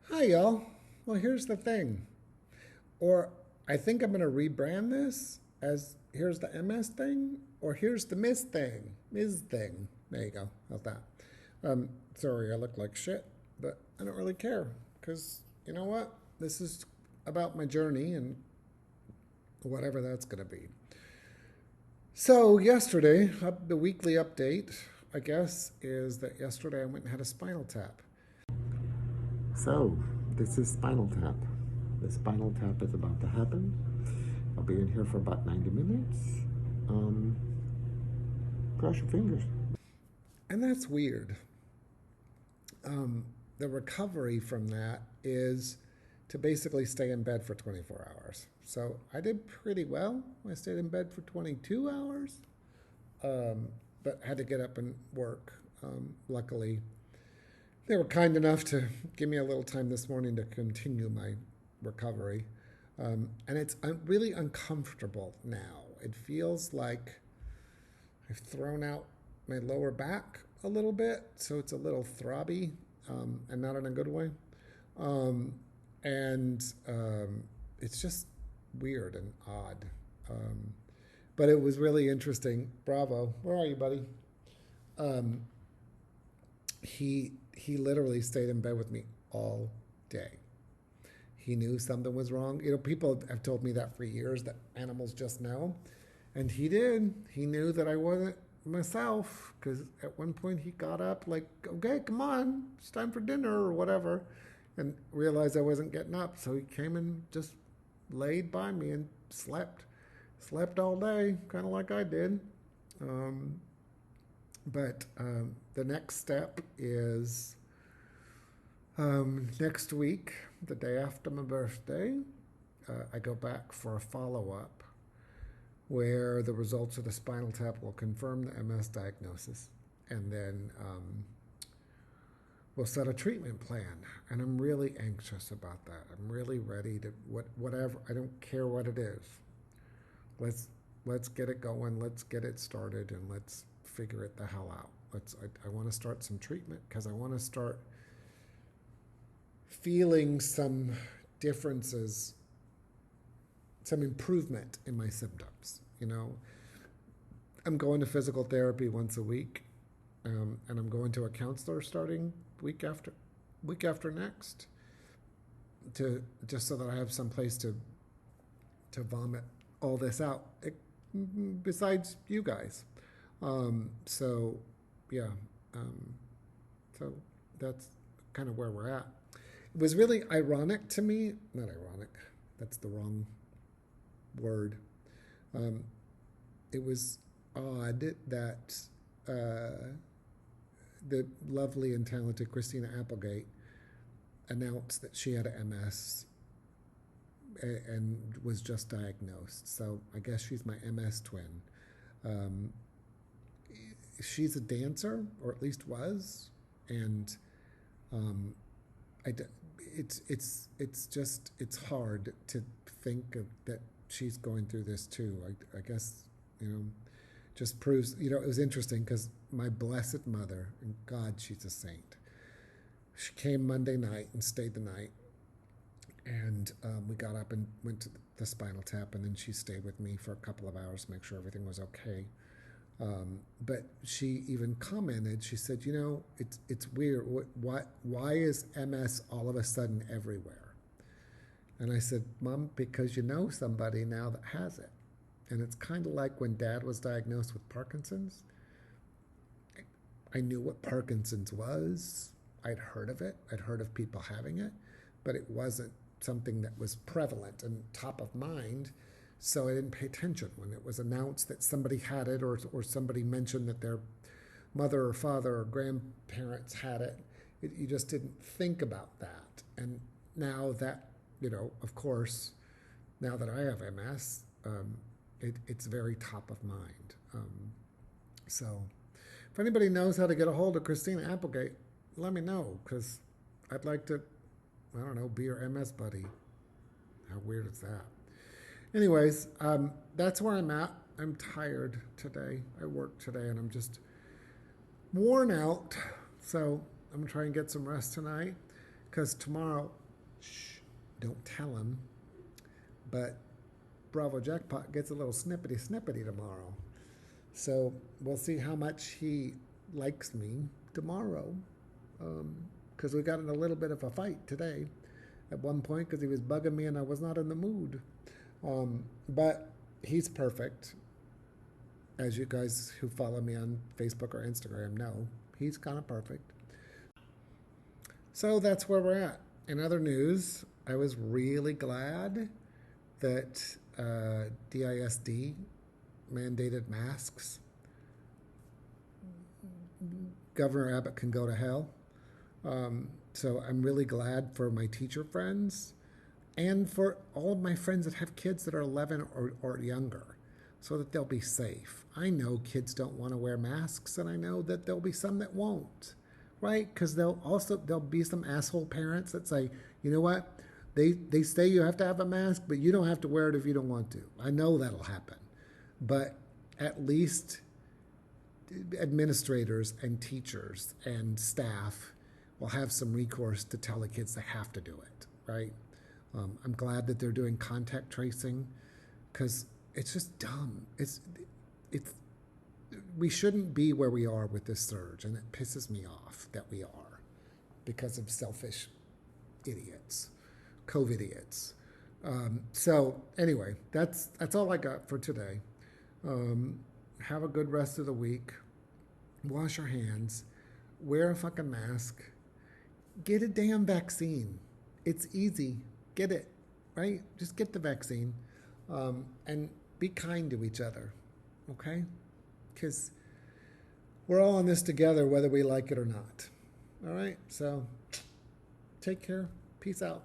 Hi, y'all. Well, here's the thing. Or I think I'm going to rebrand this as here's the MS thing, or here's the Miss thing. Ms. thing. There you go. How's that? Sorry, I look like shit, but I don't really care because you know what? This is about my journey and whatever that's going to be. So, yesterday, the weekly update, I guess, is that yesterday I went and had a spinal tap. So, this is Spinal Tap. The Spinal Tap is about to happen. I'll be in here for about 90 minutes. Um, Cross your fingers. And that's weird. The recovery from that is to basically stay in bed for 24 hours. So I did pretty well. I stayed in bed for 22 hours, but had to get up and work. Luckily, they were kind enough to give me a little time this morning to continue my recovery. And it's really uncomfortable now. It feels like I've thrown out my lower back a little bit, so it's a little throbby, and not in a good way. Um, and it's just weird and odd. Um, but it was really interesting. Bravo. Where are you, buddy? Um, he literally stayed in bed with me all day. He knew something was wrong. You know, people have told me that for years that animals just know. And he did. He knew that I wasn't myself because at one point he got up, like, okay, come on, it's time for dinner or whatever, and realized I wasn't getting up. So he came and just laid by me and slept. Slept all day, kind of like I did. Um, but the next step is next week, the day after my birthday, I go back for a follow up where the results of the spinal tap will confirm the MS diagnosis. And then we'll set a treatment plan. And I'm really anxious about that. I'm really ready to, whatever, I don't care what it is. Let's, let's get it going, let's get it started, and let's figure it the hell out. I want to start some treatment because I want to start feeling some differences, some improvement in my symptoms. You know, I'm going to physical therapy once a week, and I'm going to a counselor starting week after next, to just so that I have some place to vomit all this out. Besides you guys, so yeah, um, so that's kind of where we're at. It was really ironic to me, not ironic, that's the wrong word. Um, it was odd that uh, the lovely and talented Christina Applegate announced that she had MS and was just diagnosed. So I guess she's my MS twin. Um, she's a dancer, or at least was, and um, I, it's hard to think of that she's going through this too. I guess, you know, just proves, you know, it was interesting because my blessed mother, and God, she's a saint. She came Monday night and stayed the night, and we got up and went to the spinal tap, and then she stayed with me for a couple of hours to make sure everything was okay. But she even commented. She said, "You know, it's weird. Why is MS all of a sudden everywhere?" And I said, "Mom, because you know somebody now that has it." And it's kind of like when Dad was diagnosed with Parkinson's. I knew what Parkinson's was. I'd heard of it. I'd heard of people having it, but it wasn't something that was prevalent and top of mind. So I didn't pay attention when it was announced that somebody had it, or somebody mentioned that their mother or father or grandparents had it. You just didn't think about that. And now that, you know, of course, now that I have MS, it's very top of mind. So if anybody knows how to get a hold of Christina Applegate, let me know, because I'd like to, I don't know, be your MS buddy. How weird is that? Anyways, that's where I'm at. I'm tired today. I worked today and I'm just worn out. So I'm going to try and get some rest tonight because tomorrow, don't tell him, but Bravo Jackpot gets a little snippety tomorrow. So we'll see how much he likes me tomorrow, because we got in a little bit of a fight today at one point because he was bugging me and I was not in the mood. But he's perfect. As you guys who follow me on Facebook or Instagram know, he's kind of perfect. So that's where we're at. In other news, I was really glad that DISD mandated masks. Governor Abbott can go to hell. So I'm really glad for my teacher friends and for all of my friends that have kids that are 11 or younger, so that they'll be safe. I know kids don't want to wear masks, and I know that there'll be some that won't, right? Because there'll be some asshole parents that say, you know what? They say you have to have a mask, but you don't have to wear it if you don't want to. I know that'll happen. But at least administrators and teachers and staff will have some recourse to tell the kids they have to do it, right? I'm glad that they're doing contact tracing, because it's just dumb. We shouldn't be where we are with this surge, and it pisses me off that we are, because of selfish idiots, COVID idiots. So anyway, that's all I got for today. Have a good rest of the week. Wash your hands. Wear a fucking mask. Get a damn vaccine. It's easy. Get it, right? Just get the vaccine. And be kind to each other, okay? Because we're all in this together, whether we like it or not. All right? So take care. Peace out.